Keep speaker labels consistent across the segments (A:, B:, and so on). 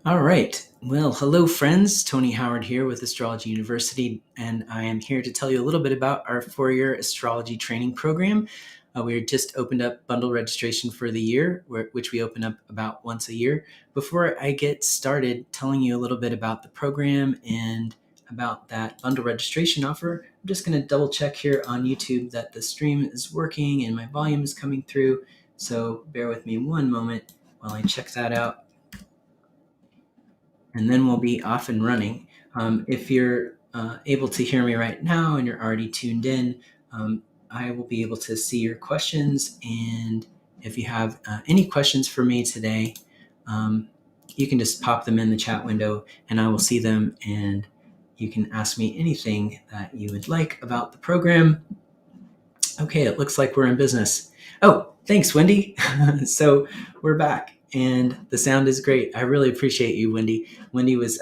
A: All right. Well, hello, friends. Tony Howard here with Astrology University, and I am here to tell you a little bit about our four-year astrology training program. We just opened up bundle registration for the year, which we open up about once a year. Before I get started telling you a little bit about the program and about that bundle registration offer, I'm just going to double check here on YouTube that the stream is working and my volume is coming through. So bear with me one moment while I check that out, and then we'll be off and running. If you're able to hear me right now and you're already tuned in, I will be able to see your questions. And if you have any questions for me today, you can just pop them in the chat window and I will see them, and you can ask me anything that you would like about the program. Okay, it looks like we're in business. Oh, thanks, Wendy. So we're back and the sound is great. I really appreciate you, Wendy.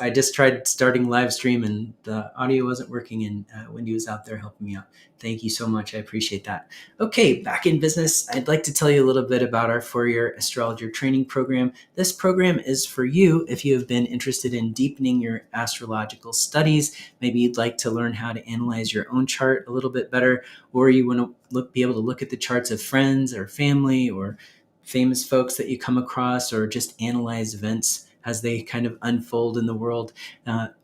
A: I just tried starting live stream and the audio wasn't working, and Wendy was out there helping me out. Thank you so much. I appreciate that. Okay, back in business. I'd like to tell you a little bit about our four-year astrologer training program. This program is for you if you have been interested in deepening your astrological studies. Maybe you'd like to learn how to analyze your own chart a little bit better, or you want to be able to look at the charts of friends or family or famous folks that you come across, or just analyze events as they kind of unfold in the world.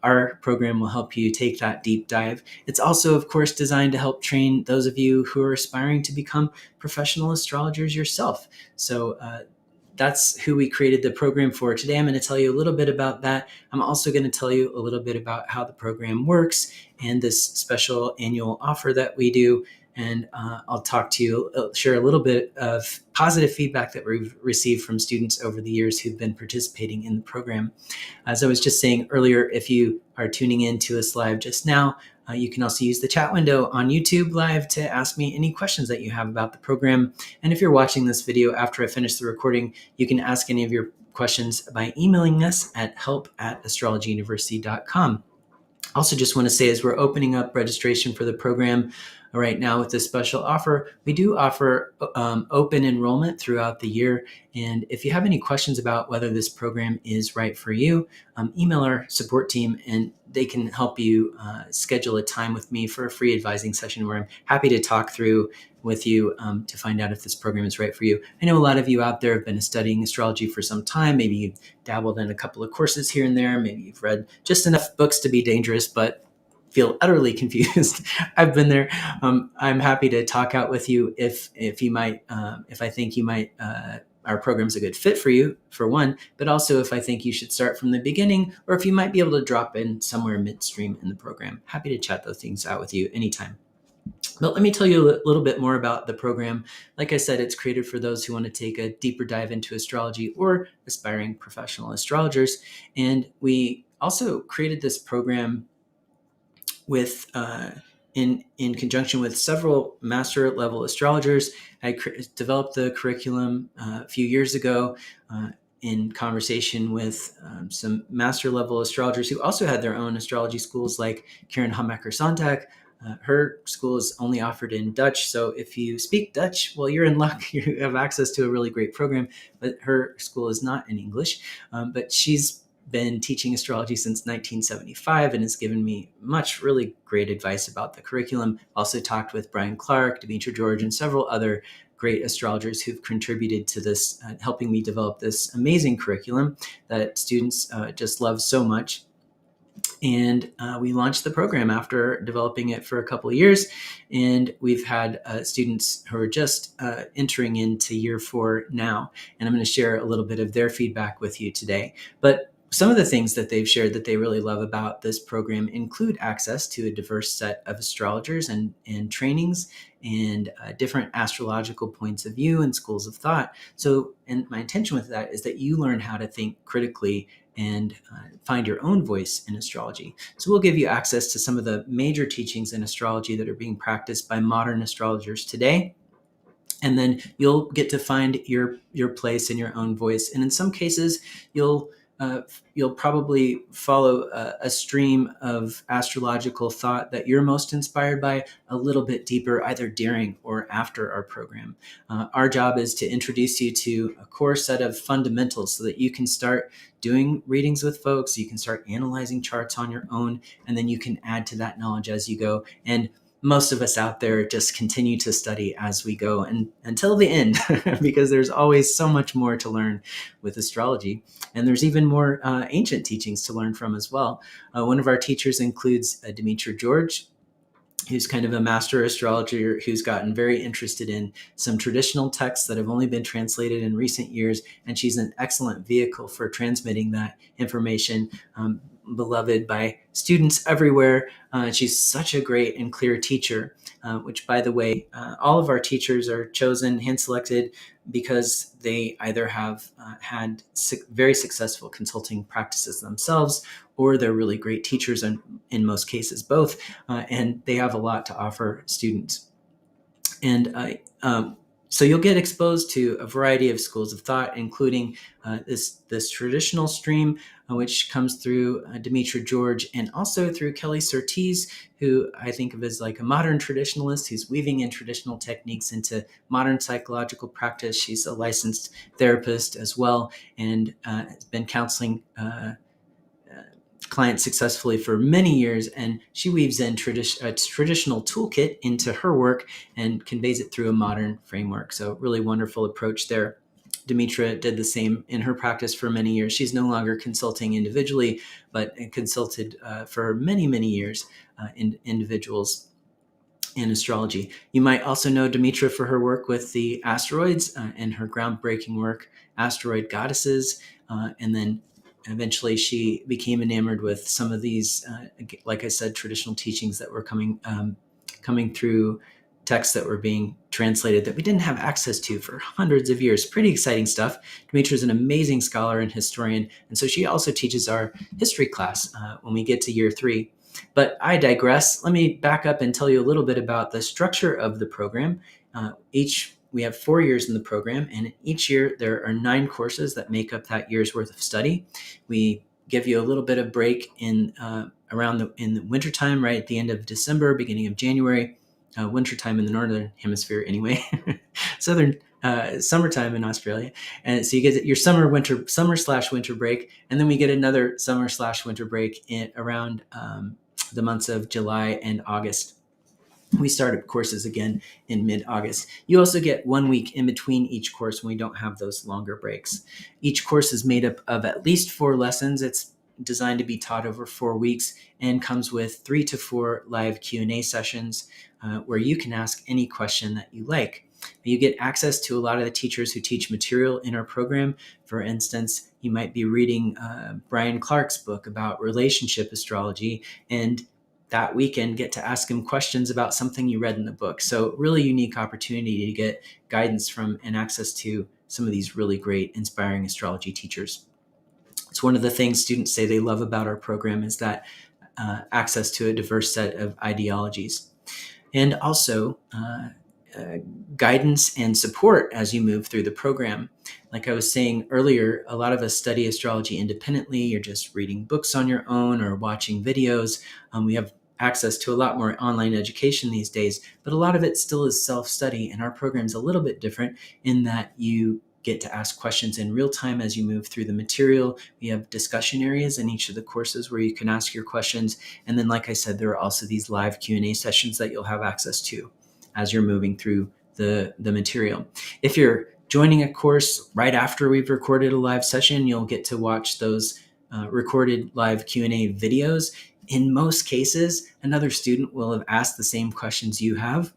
A: Our program will help you take that deep dive. It's also, of course, designed to help train those of you who are aspiring to become professional astrologers yourself. So that's who we created the program for. Today, I'm going to tell you a little bit about that. I'm also going to tell you a little bit about how the program works and this special annual offer that we do. And I'll talk to you, share a little bit of positive feedback that we've received from students over the years who've been participating in the program. As I was just saying earlier, if you are tuning in to us live just now, you can also use the chat window on YouTube Live to ask me any questions that you have about the program. And if you're watching this video after I finish the recording, you can ask any of your questions by emailing us at help@astrologyuniversity.com. Also, just want to say, as we're opening up registration for the program right now with this special offer, we do offer open enrollment throughout the year. And if you have any questions about whether this program is right for you, email our support team and they can help you schedule a time with me for a free advising session where I'm happy to talk through with you to find out if this program is right for you. I know a lot of you out there have been studying astrology for some time. Maybe you've dabbled in a couple of courses here and there. Maybe you've read just enough books to be dangerous, but feel utterly confused. I've been there. I'm happy to talk out with you if you might, if I think you might, our program's a good fit for you, for one, but also if I think you should start from the beginning, or if you might be able to drop in somewhere midstream in the program. Happy to chat those things out with you anytime. But let me tell you a little bit more about the program. Like I said, it's created for those who want to take a deeper dive into astrology or aspiring professional astrologers. And we also created this program with in conjunction with several master level astrologers. I developed the curriculum a few years ago in conversation with some master level astrologers who also had their own astrology schools, like Karen Hammacher-Sontag. Her school is only offered in Dutch, so if you speak Dutch, well, you're in luck. You have access to a really great program, but her school is not in English. But she's been teaching astrology since 1975 and has given me much really great advice about the curriculum. Also talked with Brian Clark, Demetra George, and several other great astrologers who've contributed to this, helping me develop this amazing curriculum that students just love so much. And we launched the program after developing it for a couple of years. And we've had students who are just entering into year 4 now. And I'm going to share a little bit of their feedback with you today. But some of the things that they've shared that they really love about this program include access to a diverse set of astrologers and trainings and different astrological points of view and schools of thought. So, and my intention with that is that you learn how to think critically and find your own voice in astrology. So we'll give you access to some of the major teachings in astrology that are being practiced by modern astrologers today. And then you'll get to find your place and your own voice. And in some cases, you'll you'll probably follow a stream of astrological thought that you're most inspired by a little bit deeper, either during or after our program. Our job is to introduce you to a core set of fundamentals so that you can start doing readings with folks, you can start analyzing charts on your own, and then you can add to that knowledge as you go. And most of us out there just continue to study as we go and until the end, because there's always so much more to learn with astrology. And there's even more ancient teachings to learn from as well. One of our teachers includes Demetra George, who's kind of a master astrologer who's gotten very interested in some traditional texts that have only been translated in recent years. And she's an excellent vehicle for transmitting that information, beloved by students everywhere. She's such a great and clear teacher, which, by the way, all of our teachers are chosen, hand-selected, because they either have had very successful consulting practices themselves, or they're really great teachers, and in most cases both, and they have a lot to offer students. And so you'll get exposed to a variety of schools of thought, including this traditional stream, which comes through Demetra George, and also through Kelly Surtees, who I think of as like a modern traditionalist who's weaving in traditional techniques into modern psychological practice. She's a licensed therapist as well, and has been counseling clients successfully for many years, and she weaves in a traditional toolkit into her work and conveys it through a modern framework. So really wonderful approach there. Demetra did the same in her practice for many years. She's no longer consulting individually, but consulted for many, many years in individuals in astrology. You might also know Demetra for her work with the asteroids and her groundbreaking work, Asteroid Goddesses, and then eventually she became enamored with some of these, like I said, traditional teachings that were coming through texts that were being translated that we didn't have access to for hundreds of years. Pretty exciting stuff. Demetra is an amazing scholar and historian, and so she also teaches our history class when we get to year 3. But I digress. Let me back up and tell you a little bit about the structure of the program. We have 4 years in the program, and each year there are 9 courses that make up that year's worth of study. We give you a little bit of break in the wintertime, right at the end of December, beginning of January, wintertime in the northern hemisphere anyway, summertime in Australia. And so you get your summer/winter break, and then we get another summer/winter break around the months of July and August. We start courses again in mid-August. You also get 1 week in between each course when we don't have those longer breaks. Each course is made up of at least 4 lessons. It's designed to be taught over 4 weeks and comes with 3 to 4 live Q&A sessions where you can ask any question that you like. You get access to a lot of the teachers who teach material in our program. For instance, you might be reading Brian Clark's book about relationship astrology, and that weekend get to ask him questions about something you read in the book. So really unique opportunity to get guidance from and access to some of these really great, inspiring astrology teachers. It's one of the things students say they love about our program is that access to a diverse set of ideologies. And also guidance and support as you move through the program. Like I was saying earlier, a lot of us study astrology independently. You're just reading books on your own or watching videos. We have access to a lot more online education these days, but a lot of it still is self-study, and our program's a little bit different in that you get to ask questions in real time as you move through the material. We have discussion areas in each of the courses where you can ask your questions. And then, like I said, there are also these live Q&A sessions that you'll have access to as you're moving through the material. If you're joining a course right after we've recorded a live session, you'll get to watch those recorded live Q&A videos. In most cases, another student will have asked the same questions you have.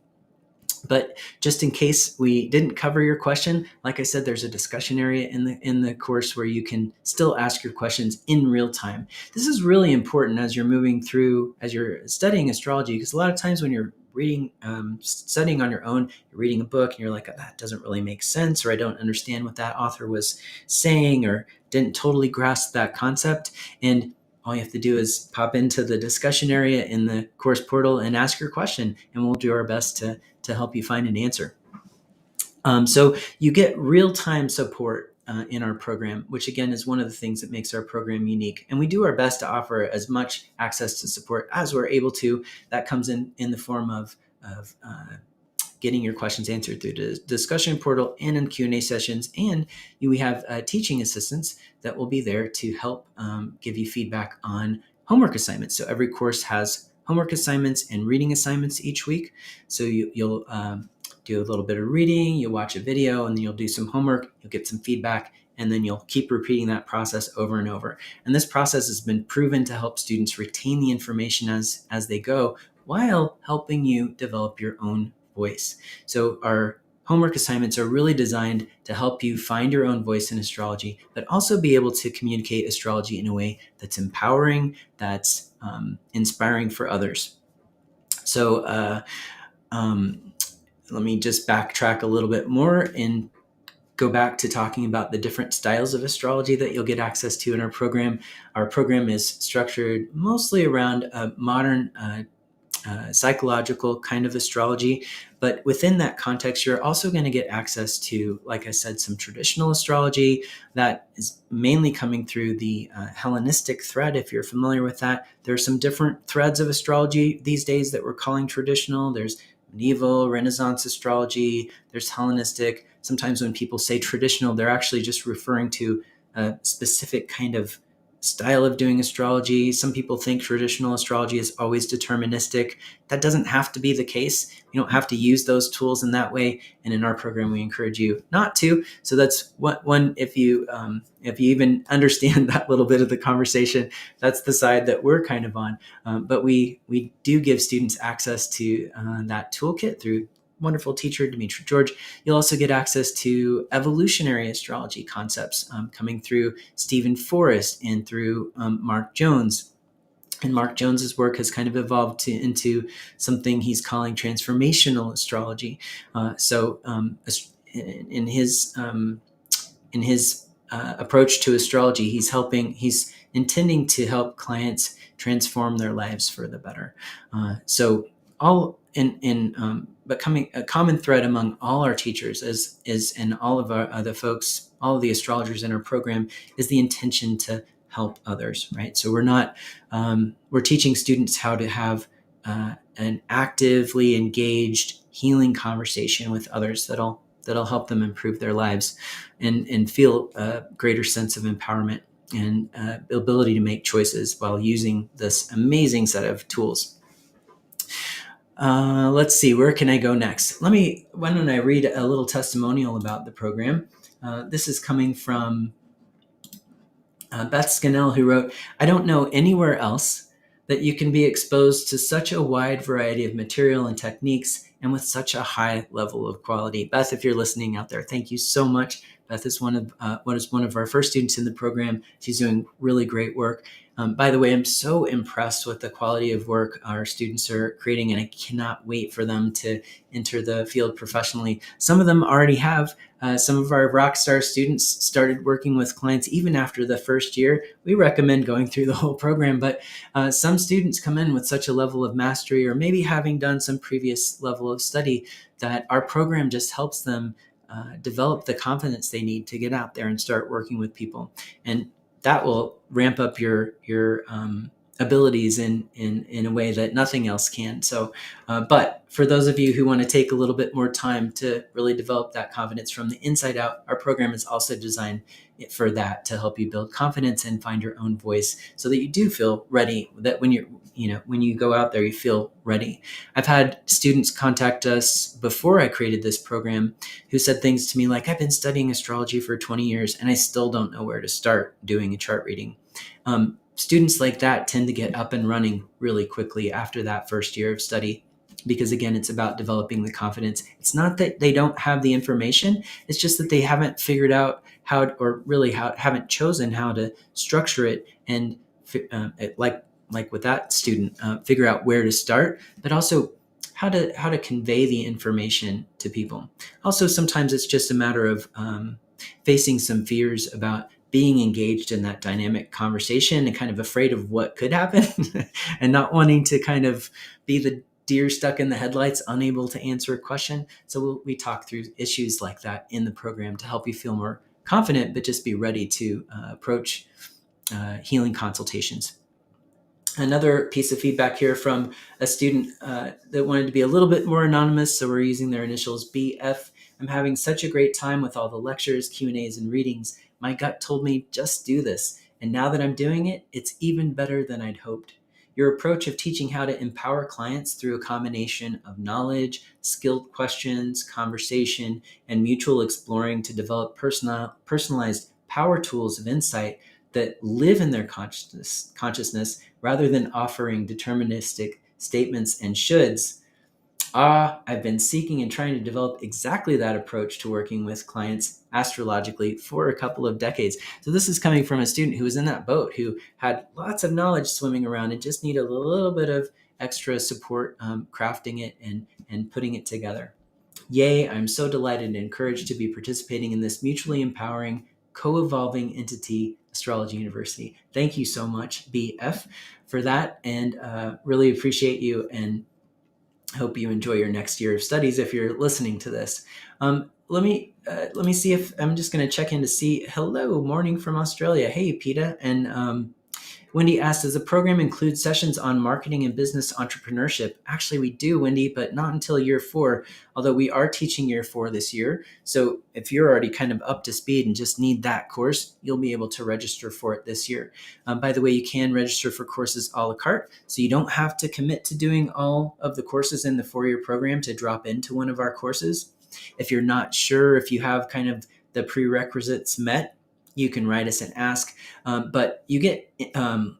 A: But just in case we didn't cover your question, like I said, there's a discussion area in the course where you can still ask your questions in real time. This is really important as you're moving through, as you're studying astrology, because a lot of times when you're reading, studying on your own, you're reading a book and you're like, that doesn't really make sense, or I don't understand what that author was saying, or didn't totally grasp that concept. And all you have to do is pop into the discussion area in the course portal and ask your question, and we'll do our best to help you find an answer. So you get real-time support in our program, which again is one of the things that makes our program unique. And we do our best to offer as much access to support as we're able to. That comes in the form of getting your questions answered through the discussion portal and in Q&A sessions. And we have teaching assistants that will be there to help give you feedback on homework assignments. So every course has homework assignments and reading assignments each week. So you'll do a little bit of reading, you'll watch a video, and then you'll do some homework, you'll get some feedback, and then you'll keep repeating that process over and over. And this process has been proven to help students retain the information as they go, while helping you develop your own voice. So our homework assignments are really designed to help you find your own voice in astrology, but also be able to communicate astrology in a way that's empowering, that's inspiring for others. So let me just backtrack a little bit more and go back to talking about the different styles of astrology that you'll get access to in our program. Our program is structured mostly around a modern psychological kind of astrology, but within that context, you're also going to get access to, like I said, some traditional astrology that is mainly coming through the Hellenistic thread. If you're familiar with that, there are some different threads of astrology these days that we're calling traditional. There's medieval, Renaissance astrology, there's Hellenistic. Sometimes when people say traditional, they're actually just referring to a specific kind of style of doing astrology. Some people think traditional astrology is always deterministic. That doesn't have to be the case. You don't have to use those tools in that way. And in our program, we encourage you not to. So that's one, if you even understand that little bit of the conversation, that's the side that we're kind of on. But we do give students access to that toolkit through wonderful teacher, Dimitri George. You'll also get access to evolutionary astrology concepts coming through Stephen Forrest and through Mark Jones. And Mark Jones's work has kind of evolved into something he's calling transformational astrology. In his approach to astrology, he's intending to help clients transform their lives for the better. Becoming a common thread among all our teachers and all of our other folks, all of the astrologers in our program, is the intention to help others, right? So we're teaching students how to have an actively engaged healing conversation with others that'll help them improve their lives and feel a greater sense of empowerment and ability to make choices while using this amazing set of tools. Let's see, where can I go next? Why don't I read a little testimonial about the program? This is coming from Beth Scannell, who wrote, "I don't know anywhere else that you can be exposed to such a wide variety of material and techniques and with such a high level of quality." Beth, if you're listening out there, thank you so much. Beth is one of our first students in the program. She's doing really great work. By the way, I'm so impressed with the quality of work our students are creating, and I cannot wait for them to enter the field professionally. Some of them already have. Some of our rockstar students started working with clients even after the first year. We recommend going through the whole program, but some students come in with such a level of mastery, or maybe having done some previous level of study, that our program just helps them develop the confidence they need to get out there and start working with people. And that will ramp up your abilities in a way that nothing else can. So, but for those of you who want to take a little bit more time to really develop that confidence from the inside out, our program is also designed for that, to help you build confidence and find your own voice, so that you do feel ready, that when you go out there, you feel ready. I've had students contact us before I created this program who said things to me like, "I've been studying astrology for 20 years and I still don't know where to start doing a chart reading." Students like that tend to get up and running really quickly after that first year of study, because again, it's about developing the confidence. It's not that they don't have the information, it's just that they haven't figured out haven't chosen how to structure it, and like with that student, figure out where to start, but also how to convey the information to people. Also, sometimes it's just a matter of facing some fears about being engaged in that dynamic conversation and kind of afraid of what could happen and not wanting to kind of be the deer stuck in the headlights, unable to answer a question. So we talk through issues like that in the program to help you feel more confident, but just be ready to approach healing consultations. Another piece of feedback here from a student that wanted to be a little bit more anonymous, so we're using their initials, BF. I'm having such a great time with all the lectures, Q&As, and readings. My gut told me just do this, and now that I'm doing it, it's even better than I'd hoped. Your approach of teaching how to empower clients through a combination of knowledge, skilled questions, conversation, and mutual exploring to develop personalized power tools of insight that live in their consciousness rather than offering deterministic statements and shoulds. I've been seeking and trying to develop exactly that approach to working with clients astrologically for a couple of decades. So this is coming from a student who was in that boat, who had lots of knowledge swimming around and just needed a little bit of extra support crafting it and putting it together. Yay, I'm so delighted and encouraged to be participating in this mutually empowering, co-evolving entity, Astrology University. Thank you so much, BF, for that, and really appreciate you, and hope you enjoy your next year of studies if you're listening to this. Let me see if I'm just going to check in to see. Hello, morning from Australia. Hey, PETA, and Wendy asked, does the program include sessions on marketing and business entrepreneurship? Actually, we do, Wendy, but not until year 4, although we are teaching year 4 this year. So if you're already kind of up to speed and just need that course, you'll be able to register for it this year. By the way, you can register for courses a la carte, so you don't have to commit to doing all of the courses in the 4-year program to drop into one of our courses. If you're not sure if you have kind of the prerequisites met, you can write us and ask, but you get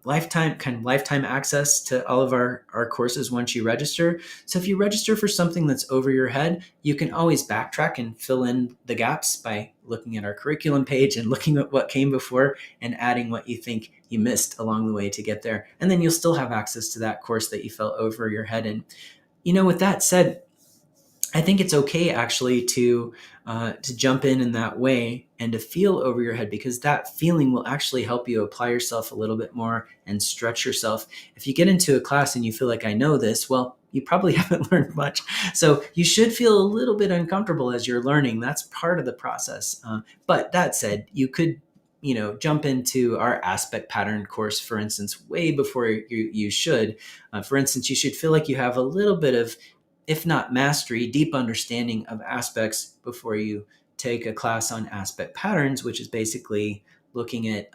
A: lifetime access to all of our courses once you register. So if you register for something that's over your head, you can always backtrack and fill in the gaps by looking at our curriculum page and looking at what came before and adding what you think you missed along the way to get there. And then you'll still have access to that course that you felt over your head. And, with that said, I think it's okay actually to jump in that way and to feel over your head, because that feeling will actually help you apply yourself a little bit more and stretch yourself. If you get into a class and you feel like, I know this, well, you probably haven't learned much. So you should feel a little bit uncomfortable as you're learning. That's part of the process. But that said, you could jump into our aspect pattern course, for instance, way before you should. For instance, you should feel like you have a little bit of, if not mastery, deep understanding of aspects before you take a class on aspect patterns, which is basically looking at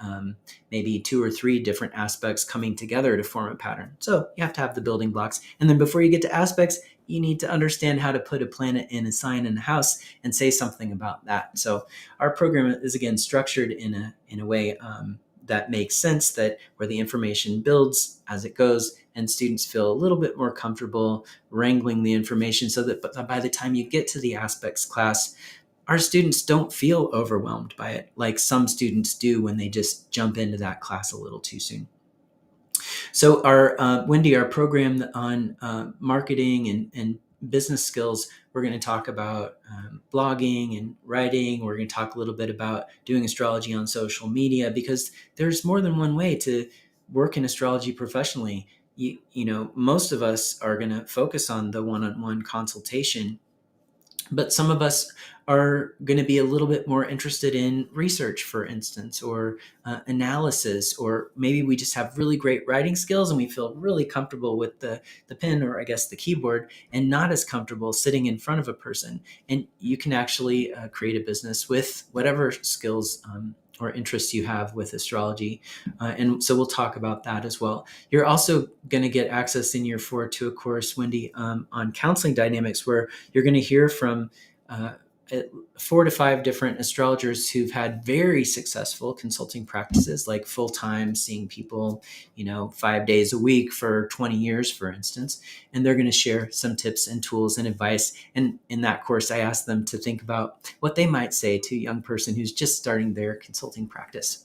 A: maybe 2 or 3 different aspects coming together to form a pattern. So you have to have the building blocks. And then before you get to aspects, you need to understand how to put a planet in a sign in a house and say something about that. So our program is, again, structured in a way that makes sense, that where the information builds as it goes and students feel a little bit more comfortable wrangling the information, so that by the time you get to the aspects class, our students don't feel overwhelmed by it like some students do when they just jump into that class a little too soon. So Wendy, our program on marketing and business skills, we're going to talk about blogging and writing. We're going to talk a little bit about doing astrology on social media, because there's more than one way to work in astrology professionally. Most of us are going to focus on the one-on-one consultation, but some of us are going to be a little bit more interested in research, for instance, or analysis, or maybe we just have really great writing skills and we feel really comfortable with the pen, or I guess the keyboard, and not as comfortable sitting in front of a person. And you can actually create a business with whatever skills or interests you have with astrology. And so we'll talk about that as well. You're also going to get access in year 4 to a course, Wendy, on counseling dynamics, where you're going to hear from 4 to 5 different astrologers who've had very successful consulting practices, like full-time, seeing people, 5 days a week for 20 years, for instance. And they're going to share some tips and tools and advice. And in that course, I asked them to think about what they might say to a young person who's just starting their consulting practice.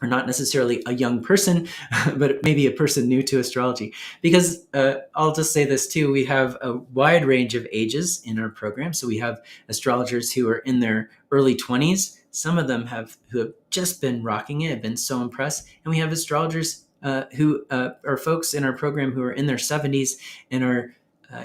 A: Or not necessarily a young person, but maybe a person new to astrology. Because I'll just say this too, we have a wide range of ages in our program. So we have astrologers who are in their early 20s. Some of them who have just been rocking it, have been so impressed. And we have astrologers who are folks in our program who are in their 70s and are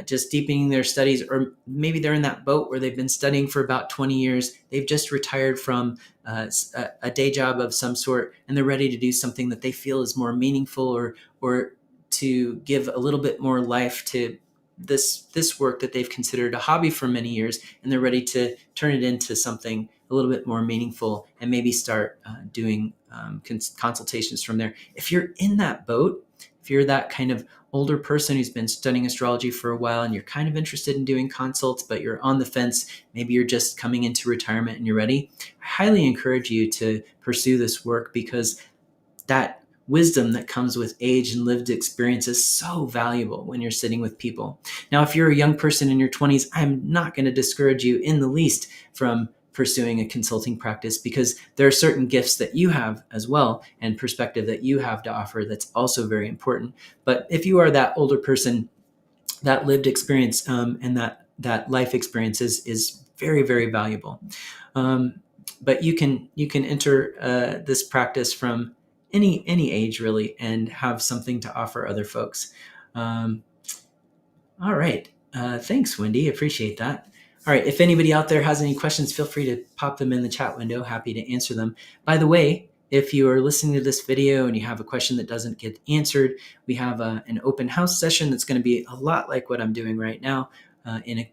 A: just deepening their studies, or maybe they're in that boat where they've been studying for about 20 years. They've just retired from a day job of some sort, and they're ready to do something that they feel is more meaningful, or to give a little bit more life to this work that they've considered a hobby for many years, and they're ready to turn it into something a little bit more meaningful, and maybe start doing consultations from there. If you're in that boat, if you're that kind of older person who's been studying astrology for a while and you're kind of interested in doing consults, but you're on the fence, maybe you're just coming into retirement and you're ready, I highly encourage you to pursue this work, because that wisdom that comes with age and lived experience is so valuable when you're sitting with people. Now, if you're a young person in your 20s, I'm not going to discourage you in the least from pursuing a consulting practice, because there are certain gifts that you have as well, and perspective that you have to offer that's also very important. But if you are that older person, that lived experience and that life experience is very, very valuable. But you can enter this practice from any age, really, and have something to offer other folks. All right. Thanks, Wendy. Appreciate that. All right. If anybody out there has any questions, feel free to pop them in the chat window. Happy to answer them. By the way, if you are listening to this video and you have a question that doesn't get answered, we have an open house session that's going to be a lot like what I'm doing right now in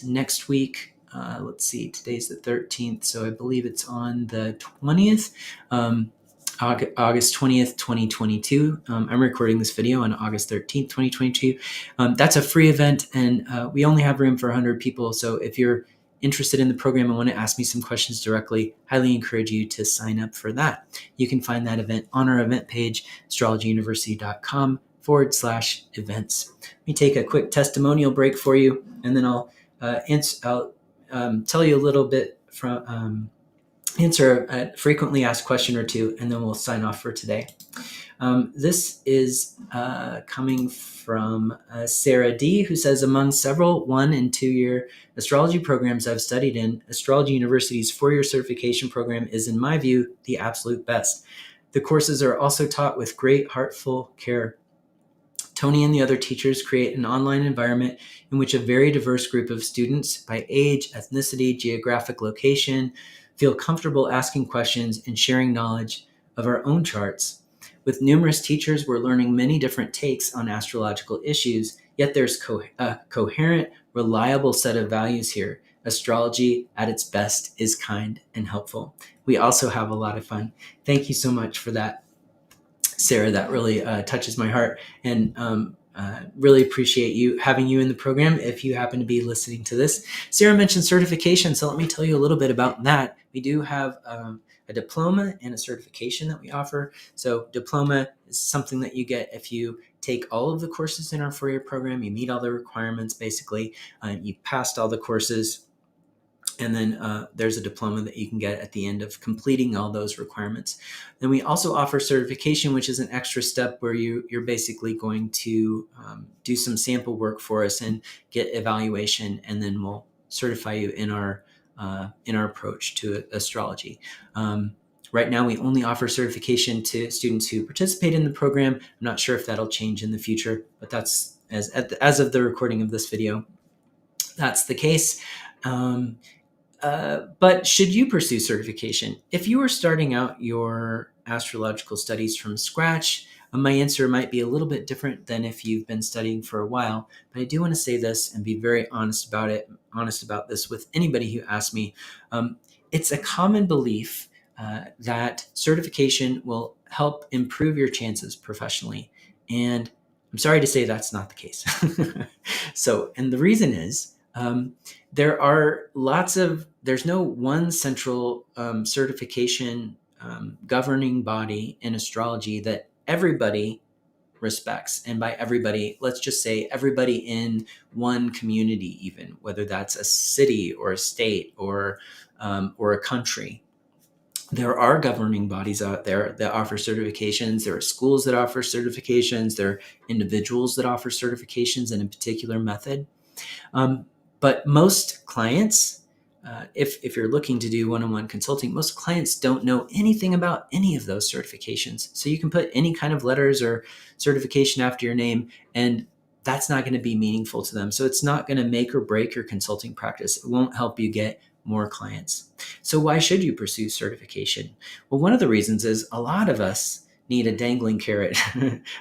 A: next week. Let's see, today's the 13th, so I believe it's on the 20th. August 20th, 2022. I'm recording this video on August 13th, 2022. That's a free event, and we only have room for 100 people. So if you're interested in the program and want to ask me some questions directly, highly encourage you to sign up for that. You can find that event on our event page, astrologyuniversity.com/events. Let me take a quick testimonial break for you, and then I'll tell you a little bit from answer a frequently asked question or two, and then we'll sign off for today. This is coming from Sarah D., who says, among several 1- and 2-year astrology programs I've studied in, Astrology University's 4-year certification program is, in my view, the absolute best. The courses are also taught with great heartful care. Tony and the other teachers create an online environment in which a very diverse group of students, by age, ethnicity, geographic location, feel comfortable asking questions and sharing knowledge of our own charts. With numerous teachers, we're learning many different takes on astrological issues, yet there's a coherent, reliable set of values here. Astrology at its best is kind and helpful. We also have a lot of fun. Thank you so much for that, Sarah. That really touches my heart, and really appreciate having you in the program if you happen to be listening to this. Sarah mentioned certification, so let me tell you a little bit about that. We do have a diploma and a certification that we offer. So diploma is something that you get if you take all of the courses in our 4-year program. You meet all the requirements, basically. You passed all the courses. And then there's a diploma that you can get at the end of completing all those requirements. Then we also offer certification, which is an extra step where you're basically going to do some sample work for us and get evaluation, and then we'll certify you in our approach to astrology. Right now, we only offer certification to students who participate in the program. I'm not sure if that'll change in the future, but that's as of the recording of this video, that's the case. But should you pursue certification? If you are starting out your astrological studies from scratch, my answer might be a little bit different than if you've been studying for a while. But I do want to say this and be very honest about this with anybody who asks me. It's a common belief that certification will help improve your chances professionally. And I'm sorry to say that's not the case. And the reason is, there's no one central certification governing body in astrology that everybody respects. And by everybody, let's just say everybody in one community, even whether that's a city or a state or a country. There are governing bodies out there that offer certifications. There are schools that offer certifications. There are individuals that offer certifications in a particular method. But most clients, if you're looking to do one-on-one consulting, most clients don't know anything about any of those certifications. So you can put any kind of letters or certification after your name, and that's not going to be meaningful to them. So it's not going to make or break your consulting practice. It won't help you get more clients. So why should you pursue certification? Well, one of the reasons is a lot of us need a dangling carrot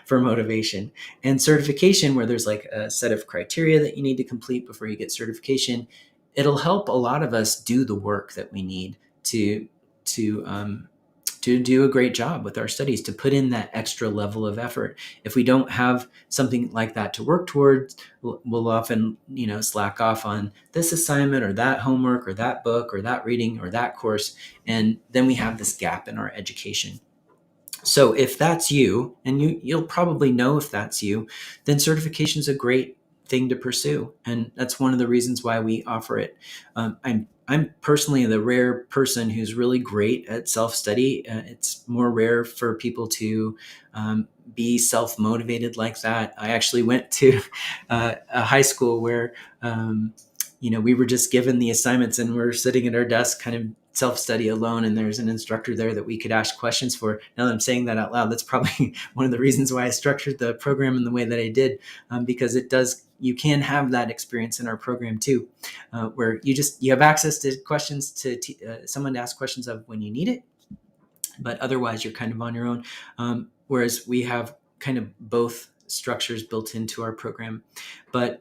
A: for motivation. And certification, where there's like a set of criteria that you need to complete before you get certification, it'll help a lot of us do the work that we need to to um, to do a great job with our studies, to put in that extra level of effort. If we don't have something like that to work towards, we'll often, slack off on this assignment or that homework or that book or that reading or that course. And then we have this gap in our education. So if that's you, and you'll probably know if that's you, then certification is a great thing to pursue, and that's one of the reasons why we offer it. I'm personally the rare person who's really great at self study. It's more rare for people to be self motivated like that. I actually went to a high school where we were just given the assignments and we're sitting at our desk kind of self-study alone, and there's an instructor there that we could ask questions for. Now that I'm saying that out loud, that's probably one of the reasons why I structured the program in the way that I did, because you can have that experience in our program too, where you have access to questions to someone to ask questions of when you need it, but otherwise you're kind of on your own. Whereas we have kind of both structures built into our program, but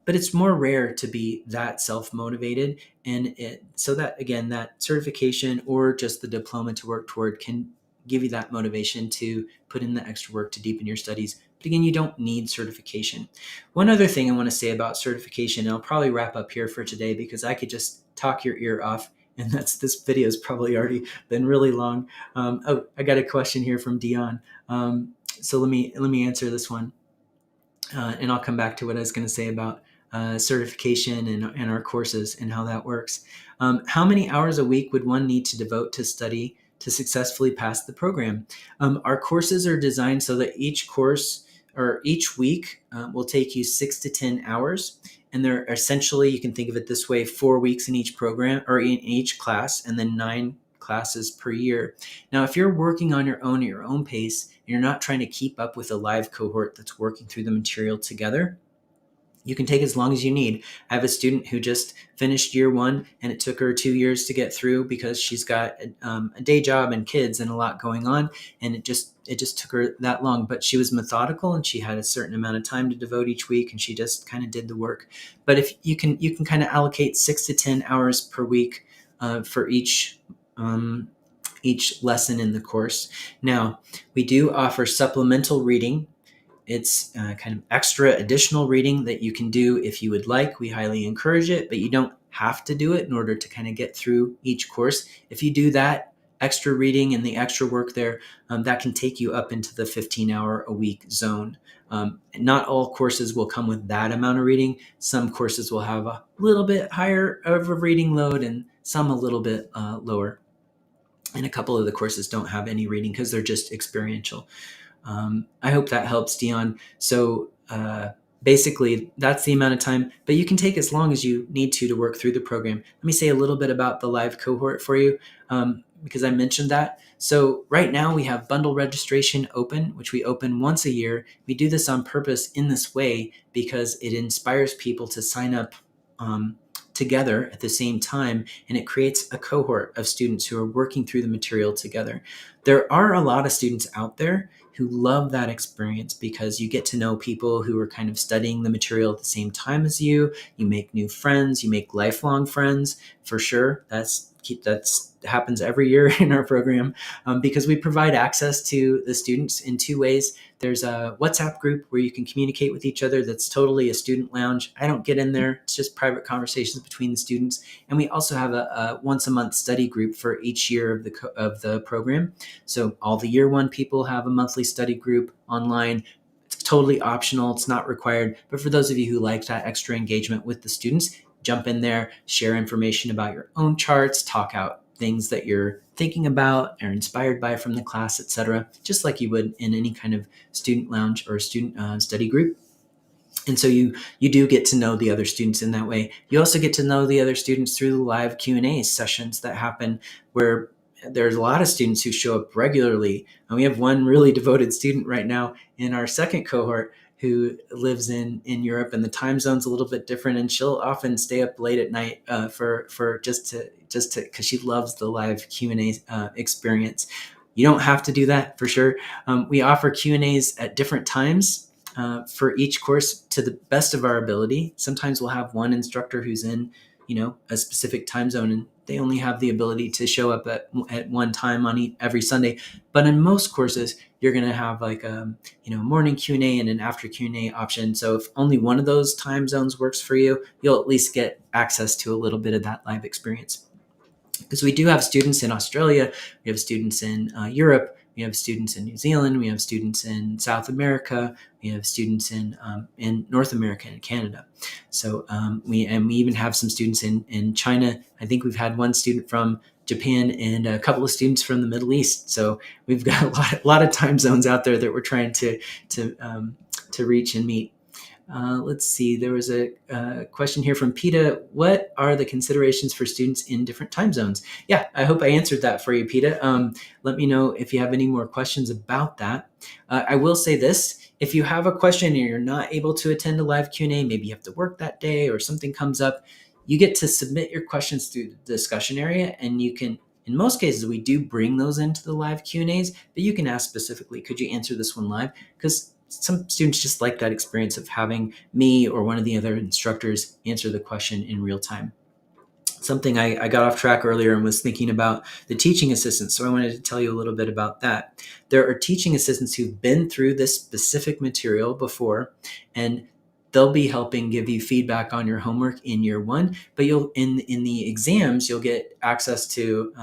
A: it's more rare to be that self-motivated. And so that, again, that certification or just the diploma to work toward can give you that motivation to put in the extra work to deepen your studies. But again, you don't need certification. One other thing I want to say about certification, and I'll probably wrap up here for today because I could just talk your ear off, and this video has probably already been really long. I got a question here from Dion. So let me answer this one, and I'll come back to what I was going to say about certification and our courses and how that works. How many hours a week would one need to devote to study to successfully pass the program? Our courses are designed so that each course or each week will take you 6 to 10 hours. And they're essentially, you can think of it this way, 4 weeks in each program or in each class, and then 9 classes per year. Now, if you're working on your own at your own pace, and you're not trying to keep up with a live cohort that's working through the material together, you can take as long as you need. I have a student who just finished year 1, and it took her 2 years to get through because she's got a day job and kids and a lot going on, and it just took her that long. But she was methodical, and she had a certain amount of time to devote each week, and she just kind of did the work. But if you can kind of allocate 6 to 10 hours per week for each lesson in the course. Now, we do offer supplemental reading. It's kind of extra additional reading that you can do if you would like. We highly encourage it, but you don't have to do it in order to kind of get through each course. If you do that extra reading and the extra work there, that can take you up into the 15-hour-a-week zone. Not all courses will come with that amount of reading. Some courses will have a little bit higher of a reading load and some a little bit lower. And a couple of the courses don't have any reading because they're just experiential. I hope that helps, Dion. So basically, that's the amount of time, but you can take as long as you need to work through the program. Let me say a little bit about the live cohort for you, because I mentioned that. So right now we have bundle registration open, which we open once a year. We do this on purpose in this way because it inspires people to sign up together at the same time, and it creates a cohort of students who are working through the material together. There are a lot of students out there who love that experience because you get to know people who are kind of studying the material at the same time as you. You make new friends, you make lifelong friends, for sure. That's happens every year in our program, because we provide access to the students in 2 ways. There's a WhatsApp group where you can communicate with each other that's totally a student lounge. I don't get in there. It's just private conversations between the students. And we also have a once a month study group for each year of the program. So all the year 1 people have a monthly study group online. It's totally optional. It's not required. But for those of you who like that extra engagement with the students, jump in there, share information about your own charts, talk out things that you're thinking about or inspired by from the class, etc., just like you would in any kind of student lounge or student study group. And so you do get to know the other students in that way. You also get to know the other students through the live Q&A sessions that happen, where there's a lot of students who show up regularly. And we have one really devoted student right now in our second cohort who lives in Europe, and the time zone's a little bit different, and she'll often stay up late at night for just to because she loves the live Q&A experience. You don't have to do that, for sure. We offer Q&As at different times for each course to the best of our ability. Sometimes we'll have one instructor who's in, a specific time zone, and they only have the ability to show up at one time on every Sunday. But in most courses, you're going to have like a morning Q&A and an after Q&A option. So if only one of those time zones works for you, you'll at least get access to a little bit of that live experience. Because we do have students in Australia, we have students in Europe, we have students in New Zealand, we have students in South America, we have students in North America and Canada. So we even have some students in China. I think we've had one student from Japan and a couple of students from the Middle East. So we've got a lot of time zones out there that we're trying to reach and meet. Let's see, there was a question here from PETA. What are the considerations for students in different time zones? Yeah, I hope I answered that for you, PETA. Let me know if you have any more questions about that. I will say this, if you have a question and you're not able to attend a live Q&A, maybe you have to work that day or something comes up, you get to submit your questions through the discussion area, and you can, in most cases, we do bring those into the live Q&As, but you can ask specifically, could you answer this one live? Because some students just like that experience of having me or one of the other instructors answer the question in real time. Something I got off track earlier and was thinking about the teaching assistants. So I wanted to tell you a little bit about that. There are teaching assistants who've been through this specific material before, and they'll be helping give you feedback on your homework in year one. But you'll in the exams, you'll get access to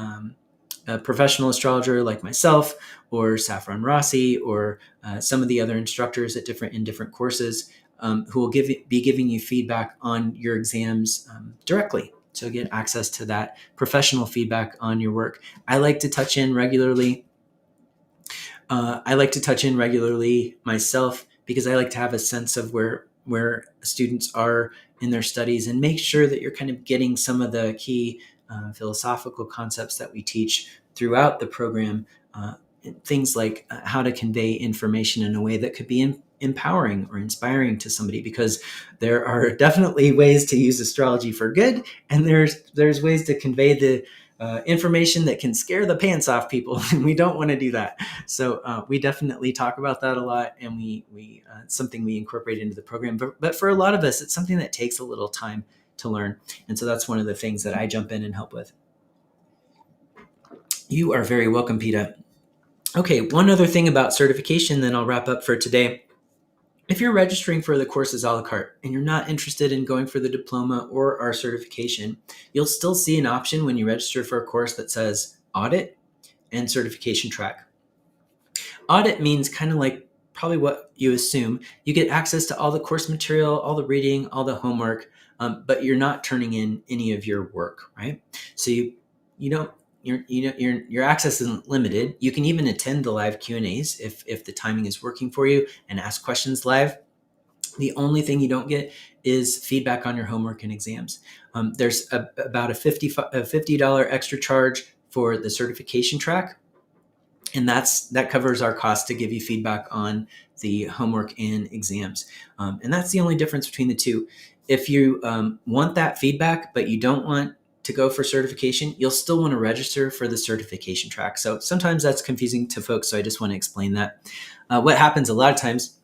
A: a professional astrologer like myself, or Saffron Rossi, or some of the other instructors in different courses who will be giving you feedback on your exams directly. So you get access to that professional feedback on your work. I like to touch in regularly. Myself, because I like to have a sense of where students are in their studies and make sure that you're kind of getting some of the key philosophical concepts that we teach throughout the program. Things like how to convey information in a way that could be empowering or inspiring to somebody, because there are definitely ways to use astrology for good, and there's ways to convey the information that can scare the pants off people, and we don't want to do that. So we definitely talk about that a lot, and we it's something we incorporate into the program. But for a lot of us, it's something that takes a little time to learn, and so that's one of the things that I jump in and help with. You are very welcome, PETA. Okay, one other thing about certification, then I'll wrap up for today. If you're registering for the courses a la carte and you're not interested in going for the diploma or our certification, you'll still see an option when you register for a course that says audit and certification track. Audit means kind of like probably what you assume. You get access to all the course material, all the reading, all the homework, but you're not turning in any of your work, right? So you don't. Your access isn't limited. You can even attend the live Q&As if the timing is working for you and ask questions live. The only thing you don't get is feedback on your homework and exams. There's about a $50 extra charge for the certification track, and that covers our cost to give you feedback on the homework and exams. And that's the only difference between the two. If you want that feedback, but you don't want to go for certification, you'll still want to register for the certification track. So sometimes that's confusing to folks, so I just want to explain that. What happens a lot of times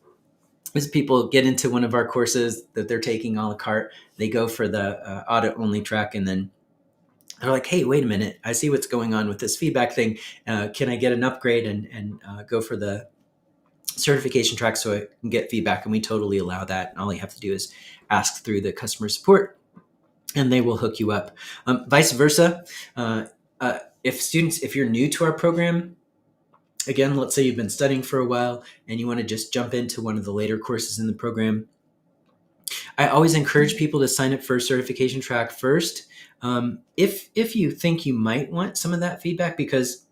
A: is people get into one of our courses that they're taking a la carte, they go for the audit-only track, and then they're like, hey, wait a minute, I see what's going on with this feedback thing. Can I get an upgrade and go for the certification track so I can get feedback? And we totally allow that. And all you have to do is ask through the customer support, and they will hook you up. Vice versa, if you're new to our program, again, let's say you've been studying for a while and you want to just jump into one of the later courses in the program, I always encourage people to sign up for a certification track first. If you think you might want some of that feedback, because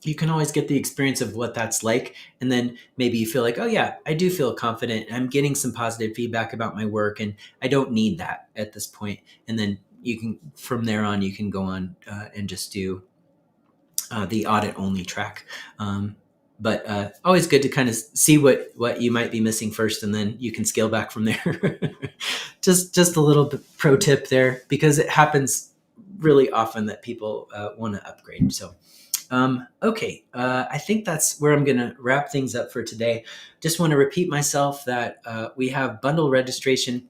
A: you can always get the experience of what that's like. And then maybe you feel like, oh yeah, I do feel confident. I'm getting some positive feedback about my work, and I don't need that at this point. And then you can, from there on, you can go on and just do the audit only track. But always good to kind of see what you might be missing first, and then you can scale back from there. Just a little bit pro tip there, because it happens really often that people want to upgrade. So okay, I think that's where I'm going to wrap things up for today. Just want to repeat myself that we have bundle registration.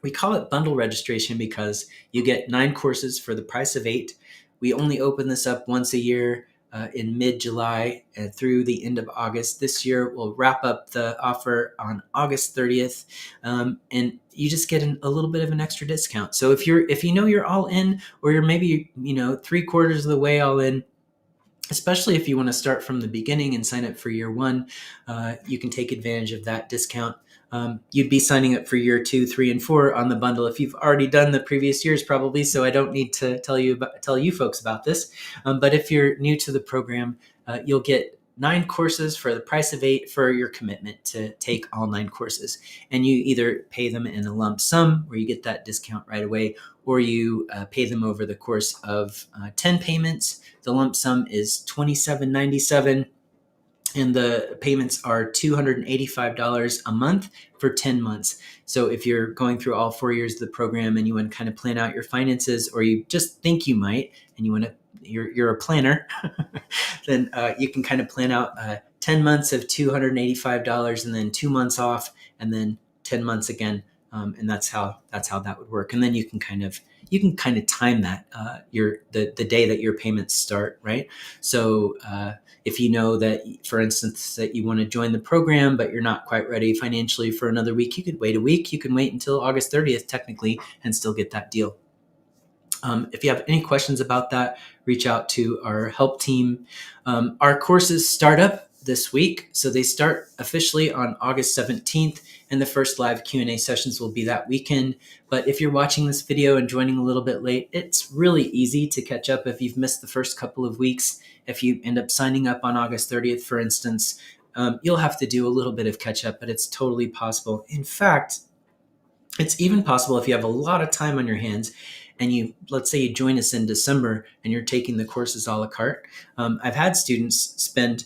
A: We call it bundle registration because you get 9 courses for the price of 8. We only open this up once a year in mid-July through the end of August. This year, we'll wrap up the offer on August 30th, and you just get a little bit of an extra discount. So if you know you're all in, or you're maybe 3/4 of the way all in, especially if you want to start from the beginning and sign up for year 1, you can take advantage of that discount. You'd be signing up for year 2, 3, and 4 on the bundle if you've already done the previous years, probably. So I don't need to tell you folks about this. But if you're new to the program, you'll get 9 courses for the price of 8 for your commitment to take all 9 courses. And you either pay them in a lump sum, where you get that discount right away, or you pay them over the course of 10 payments. The lump sum is $27.97, and the payments are $285 a month for 10 months. So if you're going through all 4 years of the program and you want to kind of plan out your finances, or you just think you might, and you're a planner, then you can kind of plan out 10 months of $285, and then 2 months off, and then 10 months again. And that's how that would work. And then you can kind of time that the day that your payments start, right? So if you know that, for instance, that you want to join the program, but you're not quite ready financially for another week, you could wait a week. You can wait until August 30th, technically, and still get that deal. If you have any questions about that, reach out to our help team. Our courses start up this week, so they start officially on August 17th, and the first live Q&A sessions will be that weekend. But if you're watching this video and joining a little bit late, it's really easy to catch up if you've missed the first couple of weeks. If you end up signing up on August 30th, for instance, you'll have to do a little bit of catch up, but it's totally possible. In fact, it's even possible if you have a lot of time on your hands, and let's say you join us in December and you're taking the courses a la carte. I've had students spend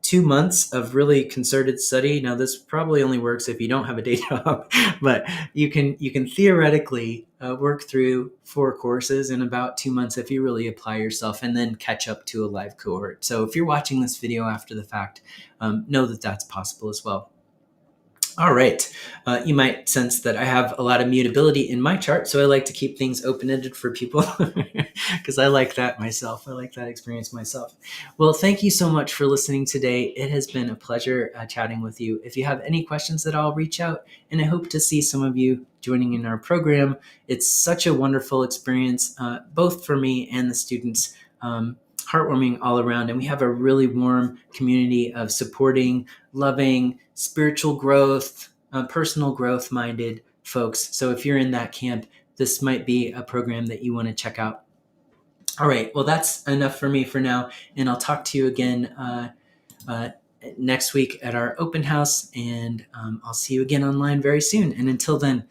A: 2 months of really concerted study. Now, this probably only works if you don't have a day job, but you can theoretically work through 4 courses in about 2 months if you really apply yourself, and then catch up to a live cohort. So if you're watching this video after the fact, know that that's possible as well. All right. You might sense that I have a lot of mutability in my chart, so I like to keep things open-ended for people because I like that myself. I like that experience myself. Well, thank you so much for listening today. It has been a pleasure chatting with you. If you have any questions at all, reach out, and I hope to see some of you joining in our program. It's such a wonderful experience, both for me and the students. Heartwarming all around, and we have a really warm community of supporting, loving, spiritual growth, personal growth minded folks. So if you're in that camp, this might be a program that you want to check out. All right, well, that's enough for me for now, and I'll talk to you again next week at our open house, and I'll see you again online very soon. And until then,